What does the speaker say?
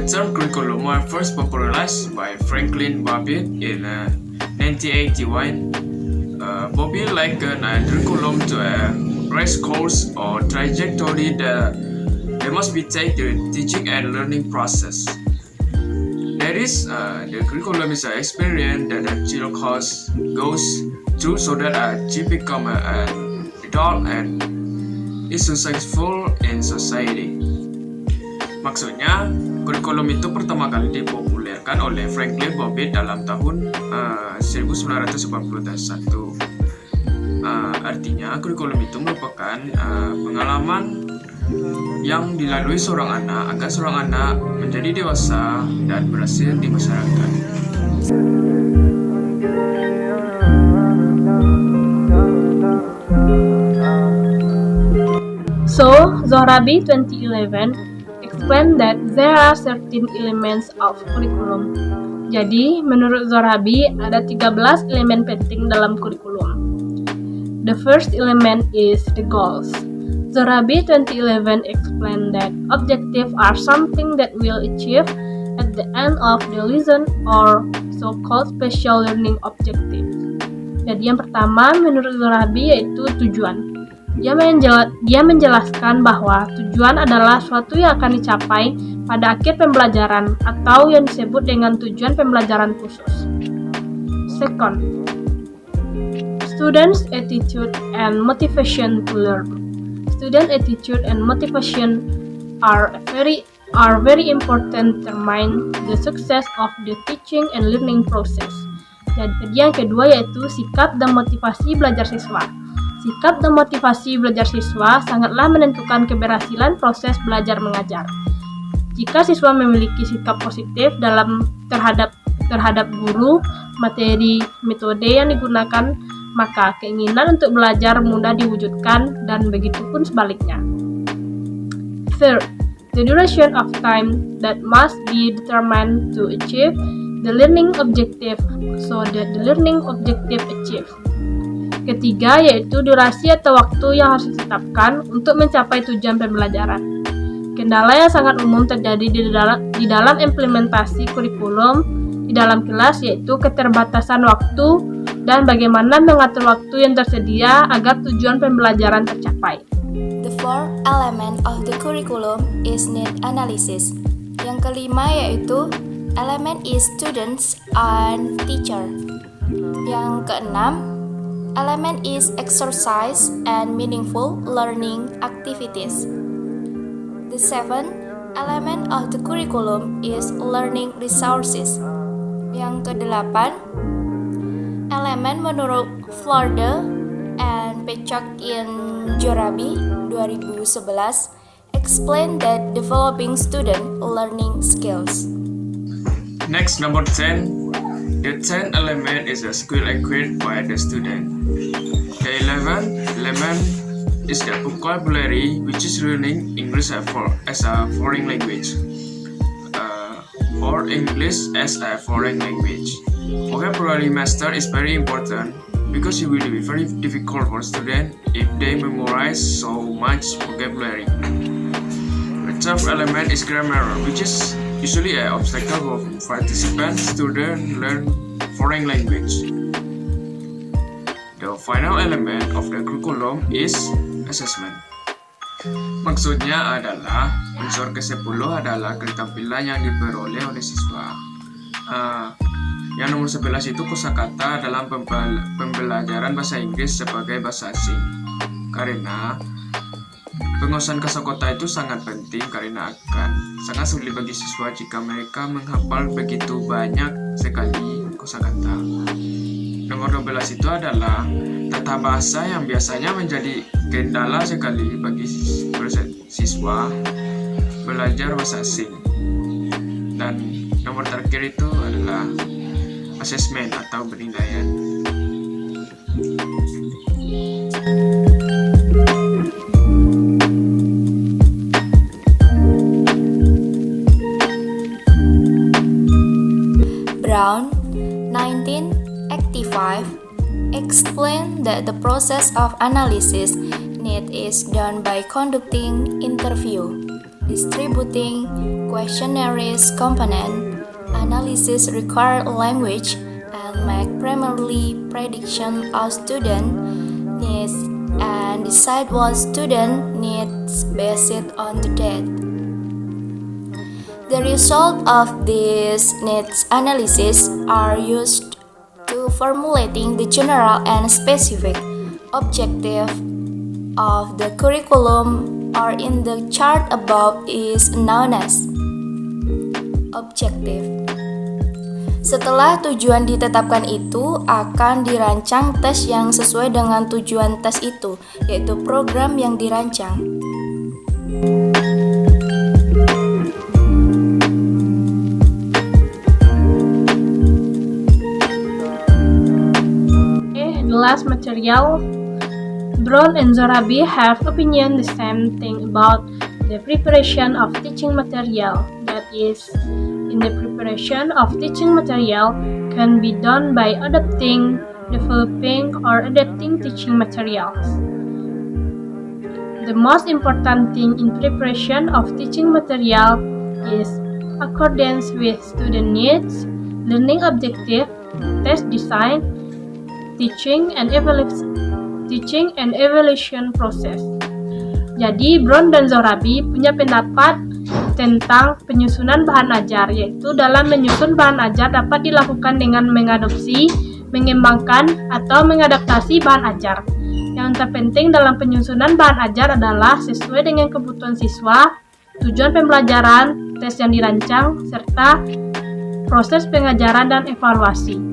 term curriculum was first popularized by Franklin Babbitt in 1981. Babbitt likened a curriculum to a race course or trajectory that must be taken during teaching and learning process. That is, the curriculum is an experience that a child goes through so that a child become an adult and is successful in society. Maksudnya, kurikulum itu pertama kali dipopulerkan oleh Franklin Babbitt dalam tahun 1991. Artinya, kurikulum itu merupakan pengalaman yang dilalui seorang anak agar seorang anak menjadi dewasa dan berhasil di masyarakat. So, Zohrabi 2011 explained that there are certain elements of curriculum. Jadi, menurut Zohrabi, ada 13 elemen penting dalam kurikulum. The first element is the goals. Zohrabi 2011 explained that objectives are something that we'll achieve at the end of the lesson or so-called special learning objectives. Jadi yang pertama menurut Zohrabi yaitu tujuan. Dia menjelaskan bahwa tujuan adalah suatu yang akan dicapai pada akhir pembelajaran atau yang disebut dengan tujuan pembelajaran khusus. Second, students' attitude and motivation to learn. Student attitude and motivation are very important to determine the success of the teaching and learning process. Jadi yang kedua yaitu sikap dan motivasi belajar siswa. Sikap dan motivasi belajar siswa sangatlah menentukan keberhasilan proses belajar mengajar. Jika siswa memiliki sikap positif terhadap guru, materi, metode yang digunakan, maka keinginan untuk belajar mudah diwujudkan dan begitu pun sebaliknya. Third, the duration of time that must be determined to achieve the learning objective so that the learning objective achieved. Ketiga, yaitu durasi atau waktu yang harus ditetapkan untuk mencapai tujuan pembelajaran. Kendala yang sangat umum terjadi di dalam implementasi kurikulum di dalam kelas yaitu keterbatasan waktu dan bagaimana mengatur waktu yang tersedia agar tujuan pembelajaran tercapai. The fourth element of the curriculum is need analysis. Yang kelima yaitu element is students and teacher. Yang keenam, element is exercise and meaningful learning activities. The seventh element of the curriculum is learning resources. Yang kedelapan, elemen menurut Florida and Pechak in Zohrabi 2011 explain that developing student learning skills. Next, number 10. The 10th element is a skill acquired by the student. The 11th element is the vocabulary, which is learning English as a foreign language, or English as a foreign language. Vocabulary master is very important because it will be very difficult for students if they memorize so much vocabulary. The 12th element is grammar, which is usually an obstacle for participants to learn foreign language. The final element of the curriculum is assessment. Maksudnya adalah unsur ke-10 adalah keterampilan yang diperoleh oleh siswa. Yang nomor 11 itu kosakata dalam pembelajaran bahasa Inggris sebagai bahasa asing. Karena penguasaan kosakata itu sangat penting karena akan sangat sulit bagi siswa jika mereka menghafal begitu banyak sekali kosakata. Nomor 12 itu adalah tata bahasa yang biasanya menjadi kendala sekali bagi siswa belajar bahasa asing. Dan nomor terakhir itu adalah asesmen atau penilaian. Brown, 1985, explained that the process of analysis need is done by conducting interview. distributing questionnaires component, analysis required language, and make primarily prediction of student needs and decide what student needs based on the data. The result of this needs analysis are used to formulating the general and specific objective of the curriculum, or in the chart above is known as objective. Setelah tujuan ditetapkan itu, akan dirancang tes yang sesuai dengan tujuan tes itu, yaitu program yang dirancang. The last material, Brown and Zorabi have opinion the same thing about the preparation of teaching material. That is, in the preparation of teaching material can be done by adapting, developing, or adapting teaching materials. The most important thing in preparation of teaching material is accordance with student needs, learning objective, test design, teaching and evaluation process. Jadi Brown dan Zorabi punya pendapat tentang penyusunan bahan ajar, yaitu dalam menyusun bahan ajar dapat dilakukan dengan mengadopsi, mengembangkan, atau mengadaptasi bahan ajar. Yang terpenting dalam penyusunan bahan ajar adalah sesuai dengan kebutuhan siswa, tujuan pembelajaran, tes yang dirancang, serta proses pengajaran dan evaluasi.